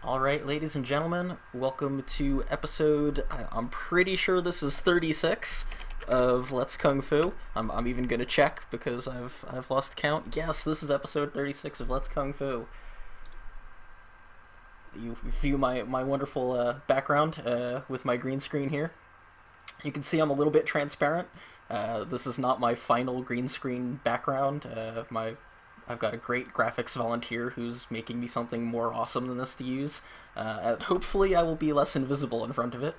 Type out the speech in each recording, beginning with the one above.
All right, ladies and gentlemen, welcome to episode. I'm pretty sure this is 36 of Let's Kung Fu. I'm even gonna check because I've lost count. Yes, this is episode 36 of Let's Kung Fu. You view my wonderful background with my green screen here. You can see I'm a little bit transparent. This is not my final green screen background. I've got a great graphics volunteer who's making me something more awesome than this to use. And hopefully, I will be less invisible in front of it.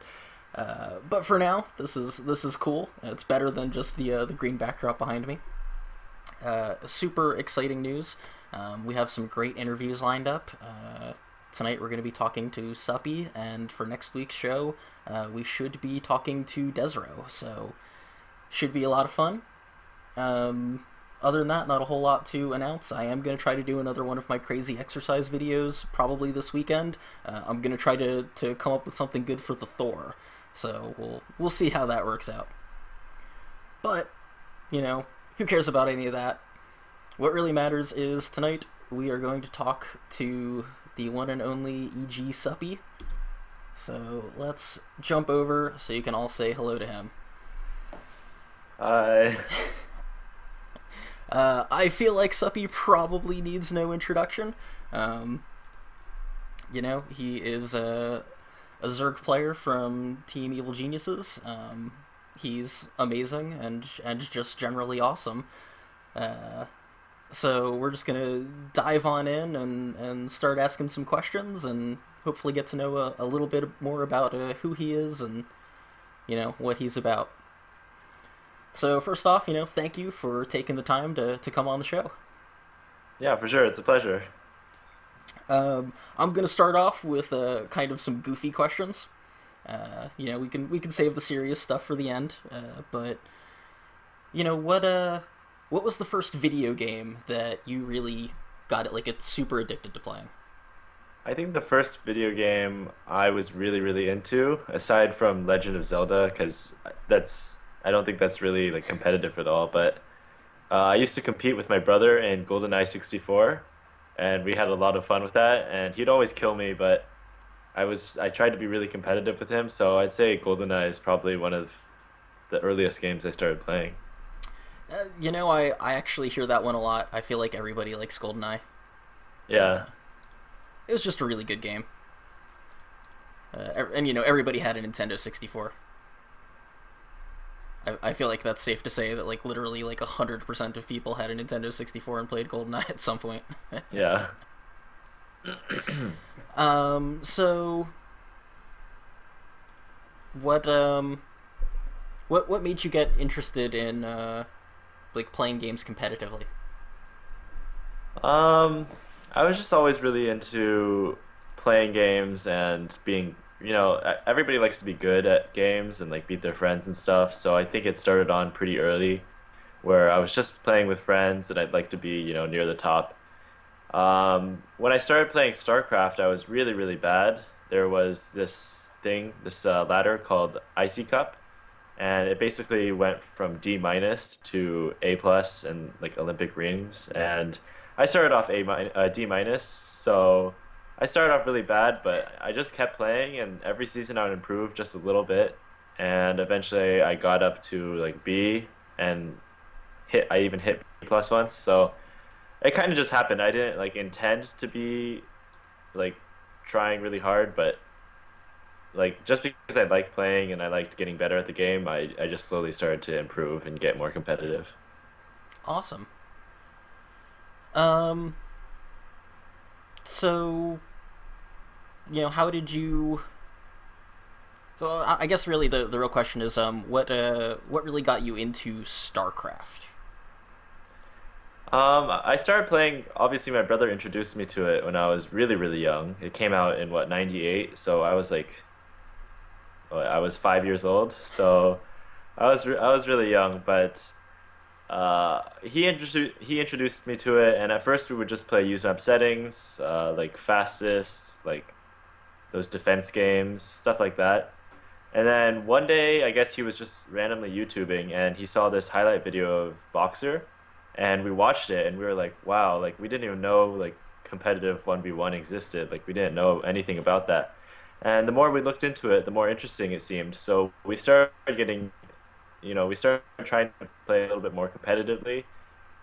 But for now, this is cool. It's better than just the green backdrop behind me. Super exciting news. We have some great interviews lined up. Tonight we're going to be talking to Suppy, and for next week's show, we should be talking to Desro. So, should be a lot of fun. Other than that, not a whole lot to announce. I am going to try to do another one of my crazy exercise videos probably this weekend. I'm going to try to come up with something good for the Thor. So we'll see how that works out. But, who cares about any of that? What really matters is tonight we are going to talk to the one and only EGSuppy. So let's jump over so you can all say hello to him. Hi. I feel like Suppy probably needs no introduction. Um, he is a Zerg player from Team Evil Geniuses. He's amazing and just generally awesome. Uh, so we're just gonna dive on in and start asking some questions and hopefully get to know a little bit more about who he is and what he's about. So first off, thank you for taking the time to come on the show. Yeah, for sure. It's a pleasure. I'm gonna start off with kind of some goofy questions. We can save the serious stuff for the end. But what was the first video game that you really got it like it's super addicted to playing? I think the first video game I was really, really into, aside from Legend of Zelda, because I don't think that's really like competitive at all, but I used to compete with my brother in GoldenEye 64, and we had a lot of fun with that, and he'd always kill me, but I tried to be really competitive with him, so I'd say GoldenEye is probably one of the earliest games I started playing. I actually hear that one a lot. I feel like everybody likes GoldenEye. Yeah. It was just a really good game. And everybody had a Nintendo 64. I feel like that's safe to say that like literally like 100% of people had a Nintendo 64 and played GoldenEye at some point. Yeah. So what made you get interested in like playing games competitively? Um, I was just always really into playing games and being, everybody likes to be good at games and like beat their friends and stuff. So I think it started on pretty early where I was just playing with friends and I'd like to be, near the top. When I started playing Starcraft, I was really, really bad. There was this ladder called Icy Cup, and it basically went from D minus to A plus and like Olympic rings. And I started off D minus, so I started off really bad, but I just kept playing, and every season I would improve just a little bit, and eventually I got up to like B, and I even hit B plus once. So it kind of just happened. I didn't like intend to be like trying really hard, but like just because I liked playing and I liked getting better at the game, I just slowly started to improve and get more competitive. Awesome. Um, so how did you? So I guess really the real question is what really got you into StarCraft? I started playing. Obviously, my brother introduced me to it when I was really, really young. It came out in what, 98, so I was 5 years old. So I was really young, but he introduced me to it, and at first we would just play use map settings, like fastest, like those defense games, stuff like that. And then one day, I guess he was just randomly YouTubing, and he saw this highlight video of Boxer, and we watched it, and we were like, wow, like we didn't even know like competitive 1v1 existed. Like we didn't know anything about that. And the more we looked into it, the more interesting it seemed. So we started getting, we started trying to play a little bit more competitively.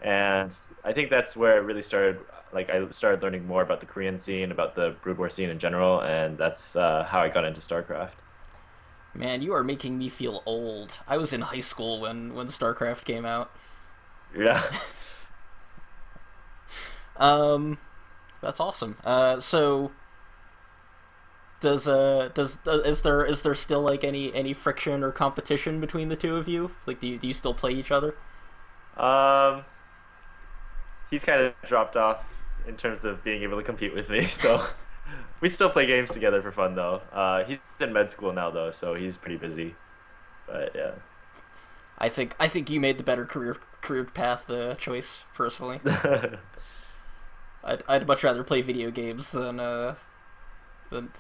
And I think that's where it really started. Like I started learning more about the Korean scene, about the Brood War scene in general, and that's how I got into StarCraft. Man, you are making me feel old. I was in high school when StarCraft came out. Yeah. Um, that's awesome. So is there still like any friction or competition between the two of you? Like, do you still play each other? Um, he's kind of dropped off in terms of being able to compete with me, so we still play games together for fun though. He's in med school now though, so he's pretty busy. But I think you made the better career path choice personally. yeah. I'd much rather play video games than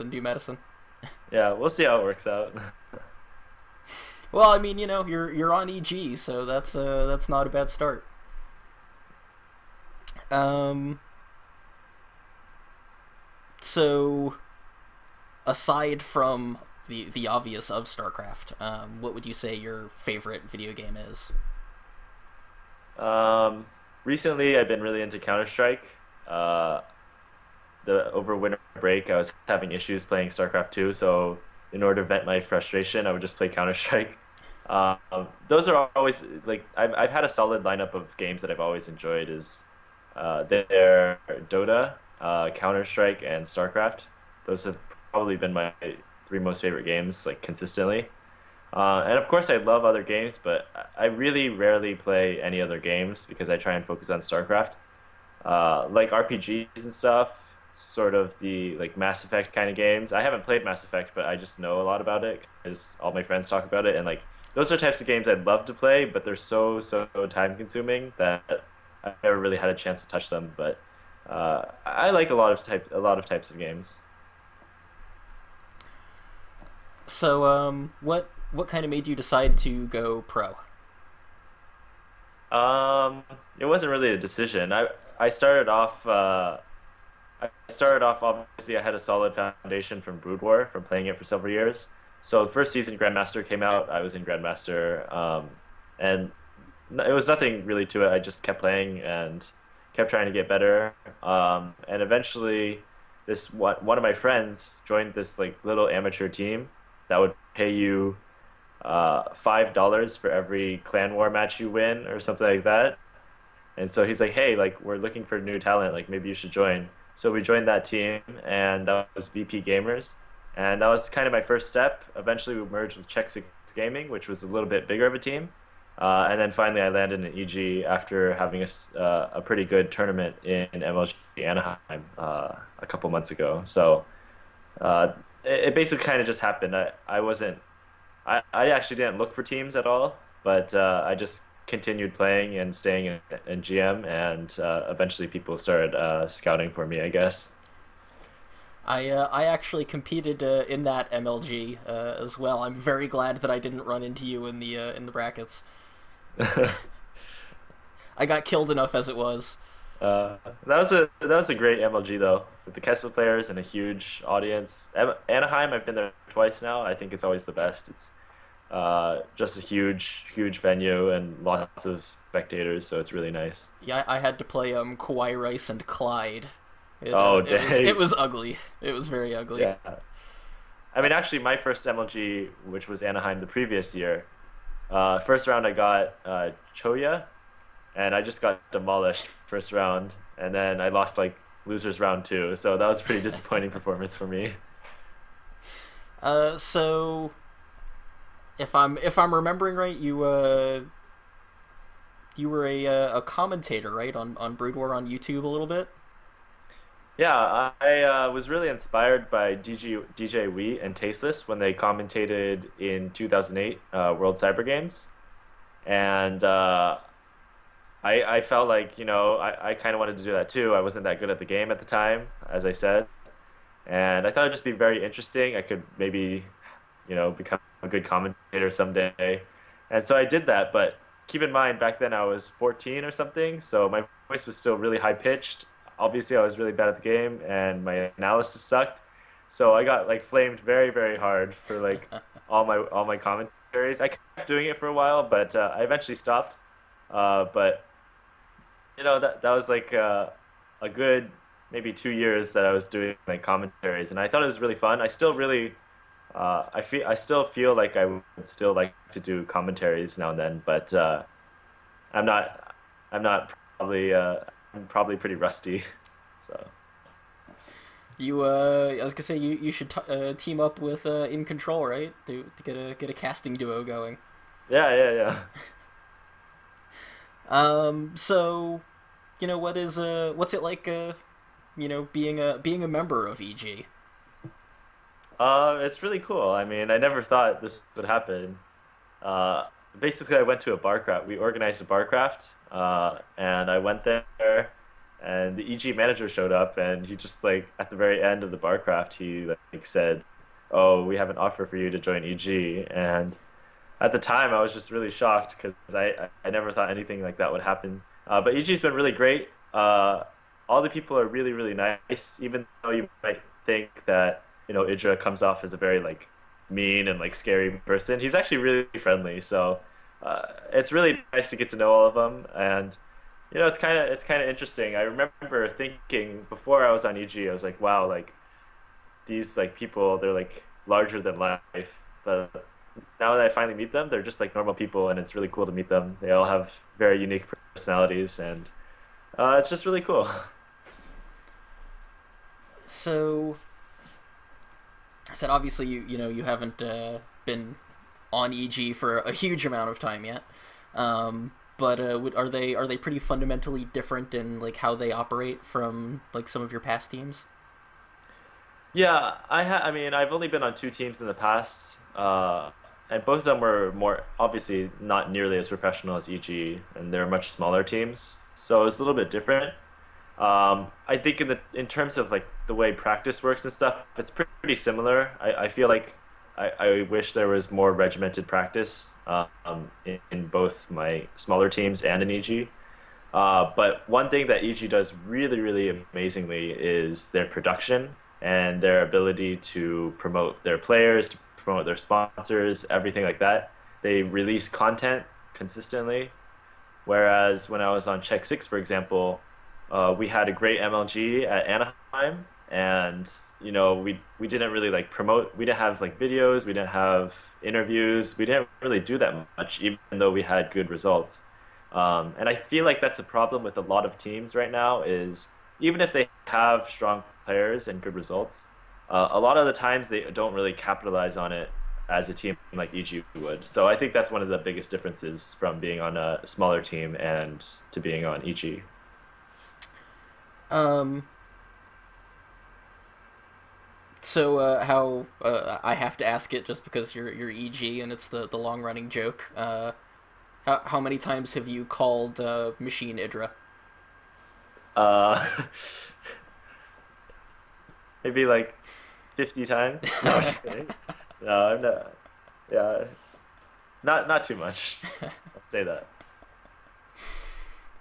do medicine. Yeah, we'll see how it works out. Well, I mean, you're on EG, so that's not a bad start. Um, so aside from the obvious of StarCraft, what would you say your favorite video game is? Um, Recently I've been really into Counter-Strike. Uh, over winter break, I was having issues playing StarCraft 2, so in order to vent my frustration, I would just play Counter-Strike. Um, those are always like I've had a solid lineup of games that I've always enjoyed is they're Dota, Counter-Strike, and StarCraft. Those have probably been my three most favorite games like consistently. And of course, I love other games, but I really rarely play any other games because I try and focus on StarCraft. Like RPGs and stuff, sort of the like Mass Effect kind of games. I haven't played Mass Effect, but I just know a lot about it because all my friends talk about it, and like those are types of games I'd love to play, but they're so time consuming that I never really had a chance to touch them. But I like a lot of types of games. So, what kind of made you decide to go pro? It wasn't really a decision. I started off. I started off obviously I had a solid foundation from Brood War from playing it for several years. So the first season Grandmaster came out, I was in Grandmaster, and it was nothing really to it. I just kept playing and kept trying to get better. And eventually, this one of my friends joined this like little amateur team that would pay you $5 for every clan war match you win or something like that. And so he's like, "Hey, like we're looking for new talent. Like maybe you should join." So we joined that team, and that was VP Gamers, and that was kind of my first step. Eventually, we merged with Check Six Gaming, which was a little bit bigger of a team, and then finally, I landed in EG after having a pretty good tournament in MLG Anaheim a couple months ago. So it basically kind of just happened. I wasn't I actually didn't look for teams at all, but I just continued playing and staying in GM, and eventually people started scouting for me, I guess. I actually competed in that MLG as well. I'm very glad that I didn't run into you in the brackets. I got killed enough as it was. That was a great MLG though, with the Kespa players and a huge audience. Anaheim, I've been there twice now. I think it's always the best. It's just a huge venue and lots of spectators, so it's really nice. Yeah, I had to play Kawhi Rice and Clyde. Oh, It dang. was ugly. It was very ugly. Yeah. I mean, actually, my first MLG, which was Anaheim the previous year, first round I got Choya, and I just got demolished first round, and then I lost like losers round two, so that was a pretty disappointing performance for me. So if I'm remembering right, you were a commentator, right, on Brood War on YouTube a little bit. Yeah, I was really inspired by DJ Wee and Tasteless when they commentated in 2008 World Cyber Games, and I felt like I kind of wanted to do that too. I wasn't that good at the game at the time, as I said, and I thought it'd just be very interesting. I could maybe become a good commentator someday, and so I did that. But keep in mind, back then I was 14 or something, so my voice was still really high pitched. obviously I was really bad at the game and my analysis sucked. So I got like flamed very, very hard for like all my commentaries. I kept doing it for a while, but I eventually stopped. But that was like a good maybe 2 years that I was doing like commentaries, and I thought it was really fun. I still feel like I would still like to do commentaries now and then, but I'm not I'm not probably I'm probably pretty rusty. So I was gonna say you should team up with In Control, right? To get a casting duo going. yeah, yeah, yeah. So what's it like being a member of EG? It's really cool. I mean, I never thought this would happen. Uh, Basically, I went to a bar craft. We organized a bar craft, and I went there, and the EG manager showed up, and he just like at the very end of the bar craft, he like said, "Oh, we have an offer for you to join EG." And at the time, I was just really shocked because I never thought anything like that would happen. But EG's been really great. All the people are really, really nice, even though you might think that Idra comes off as a very like mean and like scary person. He's actually really friendly, so it's really nice to get to know all of them. And it's kind of interesting. I remember thinking before I was on EG, I was like, wow, like these like people, they're like larger than life. But now that I finally meet them, they're just like normal people, and it's really cool to meet them. They all have very unique personalities, and it's just really cool. So I said obviously you haven't been on EG for a huge amount of time yet. But are they pretty fundamentally different in like how they operate from like some of your past teams? Yeah, I mean, I've only been on two teams in the past, and both of them were more obviously not nearly as professional as EG, and they're much smaller teams, so it's a little bit different. I think in terms of like the way practice works and stuff, it's pretty similar. I feel like I wish there was more regimented practice in both my smaller teams and in EG. But one thing that EG does really, really amazingly is their production and their ability to promote their players, to promote their sponsors, everything like that. They release content consistently. Whereas when I was on Check Six, for example, we had a great MLG at Anaheim, and we didn't really like promote. We didn't have like videos, we didn't have interviews, we didn't really do that much, even though we had good results. And I feel like that's a problem with a lot of teams right now. Is even if they have strong players and good results, a lot of the times they don't really capitalize on it as a team like EG would. So I think that's one of the biggest differences from being on a smaller team and to being on EG. Um, so how I have to ask it just because you're EG and it's the long running joke. How many times have you called Machine Idra? Uh, Maybe like 50 times. No, I'm just kidding. No, I'm not. Yeah, not too much. I'll say that.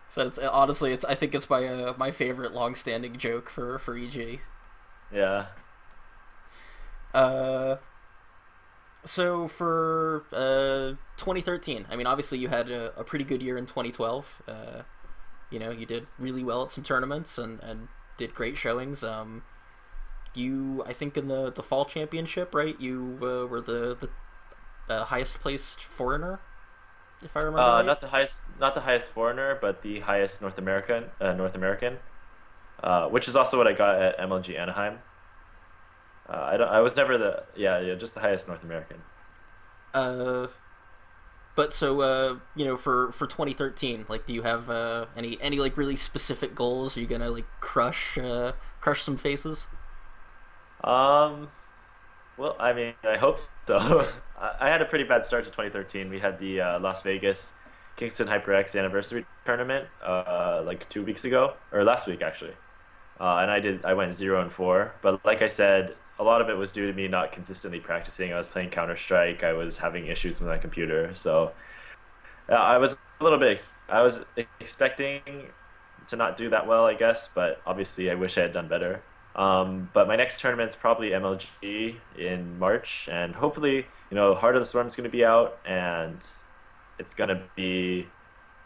So it's honestly I think it's my favorite long standing joke for EG. Yeah. Uh, so for 2013, I mean, obviously you had a pretty good year in 2012. You did really well at some tournaments and did great showings. I think in the fall championship, right? You were the highest placed foreigner, if I remember right. Not the highest foreigner, but the highest North American, which is also what I got at MLG Anaheim. I was never yeah, just the highest North American. Uh, but so for 2013, like, do you have any like really specific goals? Are you gonna like crush some faces? Um, well, I mean, I hope so. I had a pretty bad start to 2013. We had the Las Vegas Kingston HyperX anniversary tournament like 2 weeks ago, or last week actually. And I went 0-4. But like I said, a lot of it was due to me not consistently practicing. I was playing Counter Strike. I was having issues with my computer, so I was a little bit. I was expecting to not do that well, I guess. But obviously, I wish I had done better. But my next tournament's probably MLG in March, and hopefully, Heart of the Storm's going to be out, and it's going to be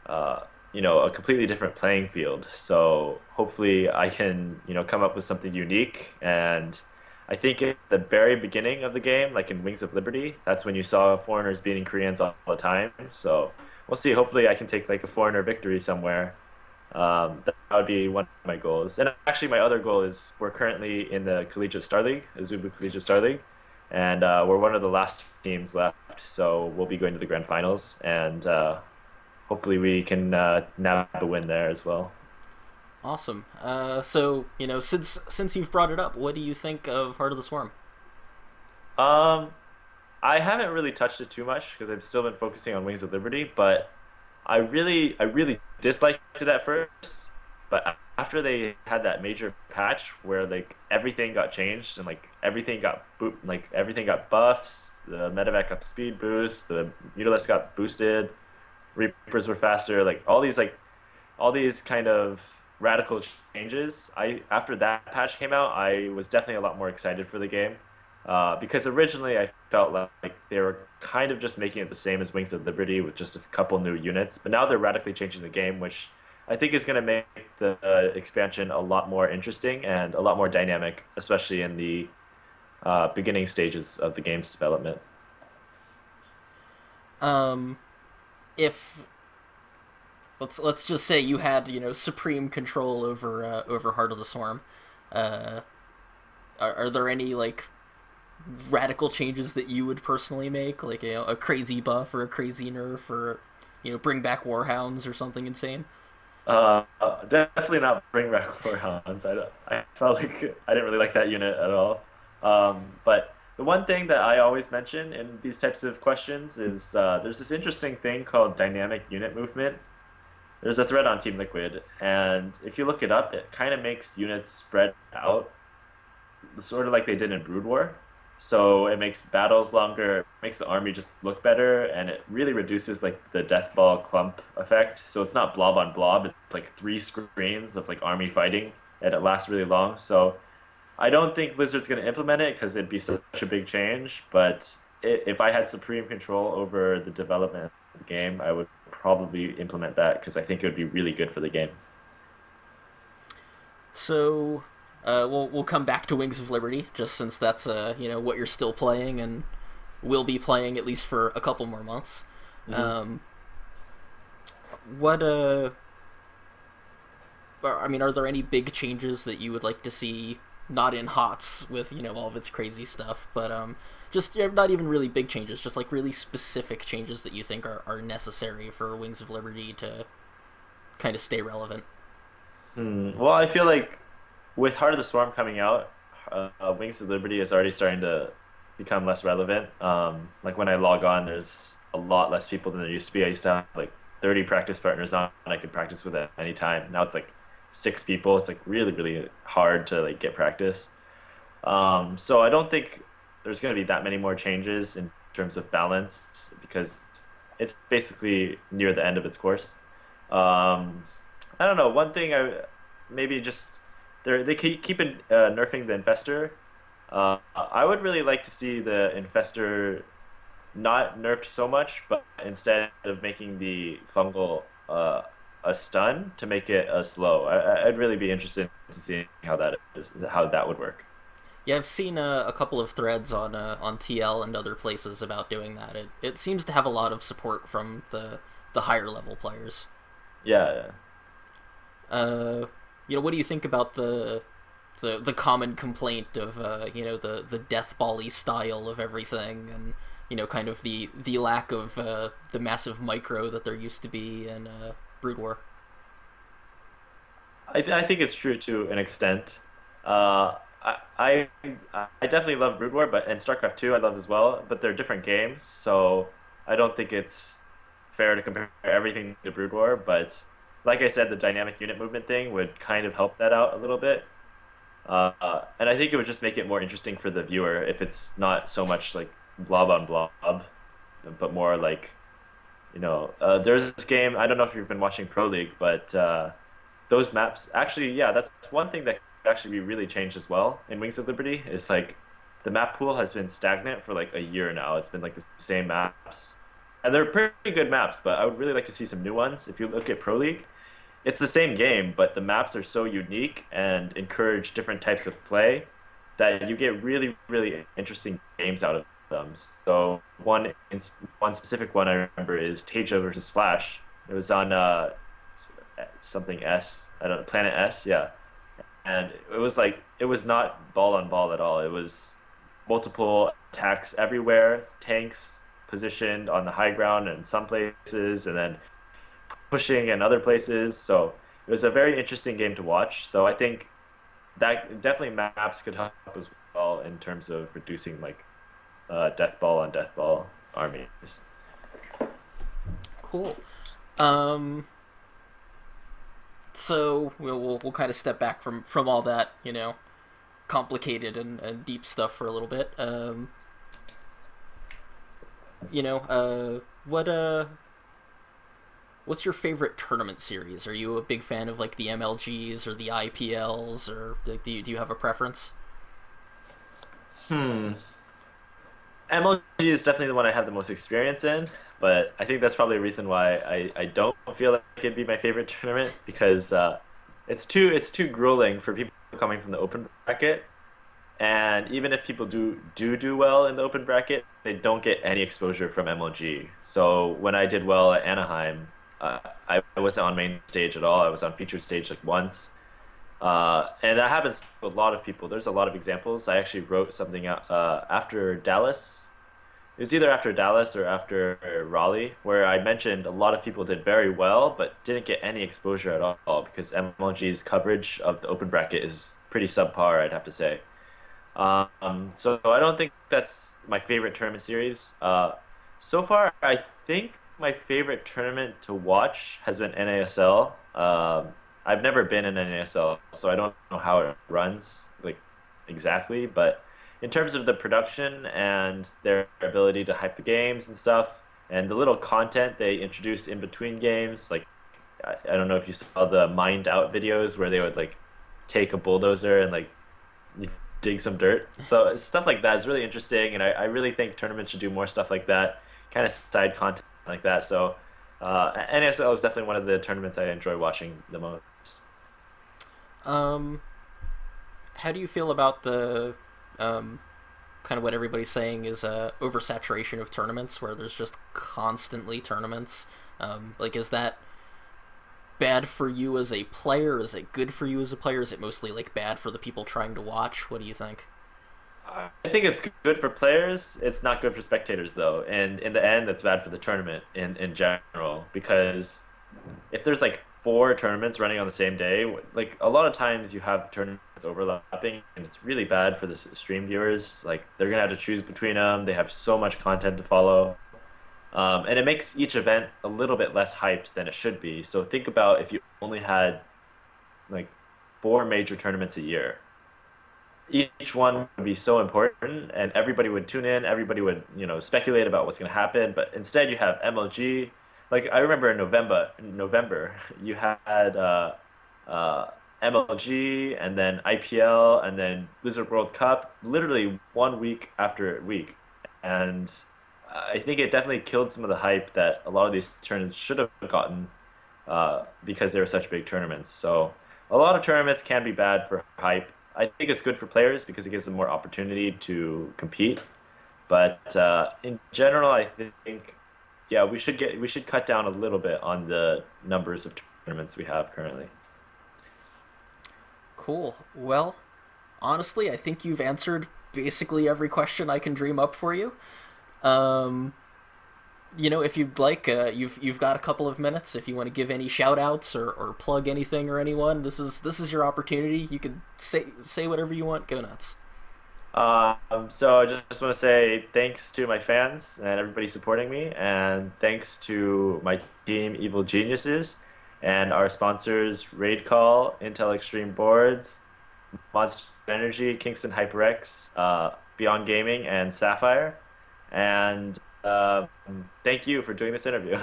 uh, a completely different playing field. So hopefully I can, come up with something unique. And I think at the very beginning of the game, like in Wings of Liberty, that's when you saw foreigners beating Koreans all the time. So we'll see. Hopefully I can take like a foreigner victory somewhere. That would be one of my goals. And actually, my other goal is we're currently in the Collegiate Star League, Azubu Collegiate Star League, and we're one of the last teams left. So we'll be going to the grand finals, and hopefully we can nab a win there as well. Awesome. So since you've brought it up, what do you think of Heart of the Swarm? Um, I haven't really touched it too much because I've still been focusing on Wings of Liberty, but I really disliked it at first. But after they had that major patch where like everything got changed and like everything got buffs, the medevac got speed boost, the Mutalisk got boosted, Reapers were faster, all these kind of radical changes. I After that patch came out, I was definitely a lot more excited for the game. Because originally I felt like they were kind of just making it the same as Wings of Liberty with just a couple new units, but now they're radically changing the game, which I think is going to make the expansion a lot more interesting and a lot more dynamic, especially in the beginning stages of the game's development. Um, if let's just say you had supreme control over Heart of the Swarm, uh, are there any like radical changes that you would personally make, like a crazy buff or a crazy nerf, or bring back Warhounds or something insane? Definitely not bring back Hounds. I felt like I didn't really like that unit at all. But the one thing that I always mention in these types of questions is there's this interesting thing called dynamic unit movement. There's a thread on Team Liquid, and if you look it up, it kind of makes units spread out, sort of like they did in Brood War. So it makes battles longer, it makes the army just look better, and it really reduces like the death ball clump effect. So it's not blob on blob; it's like three screens of like army fighting, and it lasts really long. So I don't think Blizzard's going to implement it because it'd be such a big change. But if I had supreme control over the development of the game, I would probably implement that because I think it would be really good for the game. So, we'll come back to Wings of Liberty, just since that's what you're still playing and will be playing at least for a couple more months. Hmm. Um, what I mean, are there any big changes that you would like to see? Not in HOTS with all of its crazy stuff, but just not even really big changes, just like really specific changes that you think are necessary for Wings of Liberty to kind of stay relevant. Well, I feel like with Heart of the Swarm coming out, Wings of Liberty is already starting to become less relevant. Like when I log on, there's a lot less people than there used to be. I used to have like 30 practice partners on, and I could practice with at any time. Now it's like 6 people. It's like really, really hard to like get practice. So I don't think there's going to be that many more changes in terms of balance because it's basically near the end of its course. Um, I don't know. One thing I maybe just they keep nerfing the infestor. I would really like to see the infestor not nerfed so much, but instead of making the fungal a stun to make it a slow. I'd really be interested to see how that would work. Yeah, I've seen a couple of threads on TL and other places about doing that. It seems to have a lot of support from the higher level players. Yeah, yeah. Uh, what do you think about the common complaint of the death bally style of everything, and kind of the lack of the massive micro that there used to be in Brood War? I think it's true to an extent. Uh, I definitely love Brood War, but and StarCraft 2 I love as well, but they're different games, so I don't think it's fair to compare everything to Brood War. But like I said, the dynamic unit movement thing would kind of help that out a little bit. And I think it would just make it more interesting for the viewer if it's not so much like blob on blob, but more like there's this game. I don't know if you've been watching Pro League, but those maps actually, yeah, that's one thing that could actually be really changed as well in Wings of Liberty is like the map pool has been stagnant for like a year now. It's been like the same maps. And they're pretty good maps, but I would really like to see some new ones. If you look at Pro League, it's the same game, but the maps are so unique and encourage different types of play that you get really, really interesting games out of them. So one specific one I remember is Taja versus Flash. It was on something S, I don't know, Planet S, yeah. And it was like it was not ball on ball at all. It was multiple attacks everywhere, tanks positioned on the high ground in some places, and then pushing in other places. So it was a very interesting game to watch. So I think that definitely maps could help as well in terms of reducing like death ball on death ball armies. Cool. Um, so we'll kind of step back from all that, complicated and deep stuff for a little bit. What what's your favorite tournament series? Are you a big fan of like the MLGs or the IPLs, or like do you have a preference? Hmm. MLG is definitely the one I have the most experience in, but I think that's probably a reason why I don't feel like it'd be my favorite tournament because it's too grueling for people coming from the open bracket. And even if people do well in the open bracket, they don't get any exposure from MLG. So when I did well at Anaheim, I wasn't on main stage at all. I was on featured stage like once. And that happens to a lot of people. There's a lot of examples. I actually wrote something out after Dallas. It was either after Dallas or after Raleigh, where I mentioned a lot of people did very well, but didn't get any exposure at all because MLG's coverage of the open bracket is pretty subpar, I'd have to say. So I don't think that's my favorite tournament series. So far, I think my favorite tournament to watch has been NASL. I've never been in NASL, so I don't know how it runs like exactly. But in terms of the production and their ability to hype the games and stuff, and the little content they introduce in between games, like I don't know if you saw the mined out videos where they would like take a bulldozer and like dig some dirt. So stuff like that is really interesting, and I really think tournaments should do more stuff like that, kind of side content like that. So NASL is definitely one of the tournaments I enjoy watching the most. Um, how do you feel about the um, kind of what everybody's saying is oversaturation of tournaments, where there's just constantly tournaments? Like, is that bad for you as a player? Is it good for you as a player? Is it mostly like bad for the people trying to watch? What do you think? I think it's good for players. It's not good for spectators though, and in the end, that's bad for the tournament in general because if there's like four tournaments running on the same day, like a lot of times you have tournaments overlapping, and it's really bad for the stream viewers. Like they're gonna have to choose between them. They have so much content to follow, and it makes each event a little bit less hyped than it should be. So think about if you only had like four major tournaments a year. Each one would be so important, and everybody would tune in. Everybody would, speculate about what's going to happen. But instead, you have MLG. Like I remember in November, you had uh, MLG, and then IPL, and then Blizzard World Cup, literally one week after week, and I think it definitely killed some of the hype that a lot of these tournaments should have gotten because they were such big tournaments. So a lot of tournaments can be bad for hype. I think it's good for players because it gives them more opportunity to compete. But in general, I think yeah, we should cut down a little bit on the numbers of tournaments we have currently. Cool. Well, honestly, I think you've answered basically every question I can dream up for you. Um, if you'd like, you've got a couple of minutes. If you want to give any shout outs or plug anything or anyone, this is your opportunity. You can say whatever you want. Go nuts. So I just want to say thanks to my fans and everybody supporting me, and thanks to my team, Evil Geniuses, and our sponsors, Raid Call, Intel Extreme Boards, Monster Energy, Kingston HyperX, Beyond Gaming, and Sapphire. And thank you for doing this interview.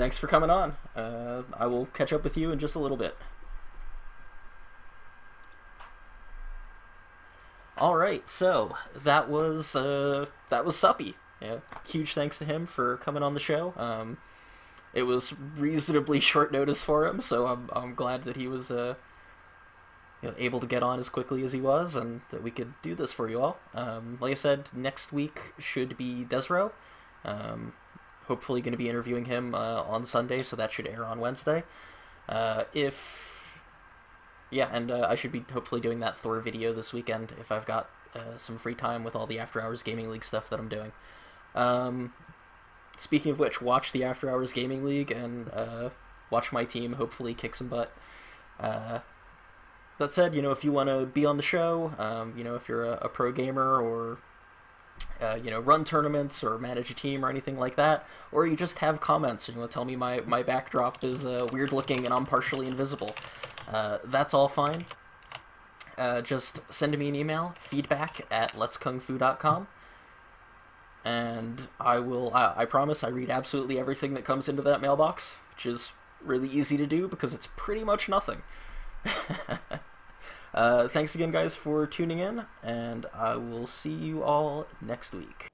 thanks for coming on. I will catch up with you in just a little bit. All right, so that was Suppy. Yeah, huge thanks to him for coming on the show. It was reasonably short notice for him, so I'm glad that he was able to get on as quickly as he was, and that we could do this for you all. Like I said, next week should be Desro. Um, Hopefully, going to be interviewing him on Sunday, so that should air on Wednesday. If Yeah, and I should be hopefully doing that Thor video this weekend if I've got some free time with all the After Hours Gaming League stuff that I'm doing. Um, Speaking of which, watch the After Hours Gaming League and watch my team hopefully kick some butt. Uh, that said, if you want to be on the show, if you're a pro gamer or run tournaments or manage a team or anything like that, or you just have comments and you want to tell me my backdrop is weird looking and I'm partially invisible, that's all fine. Just send me an email, feedback@letskungfu.com, and I promise I read absolutely everything that comes into that mailbox, which is really easy to do because it's pretty much nothing. Thanks again, guys, for tuning in, and I will see you all next week.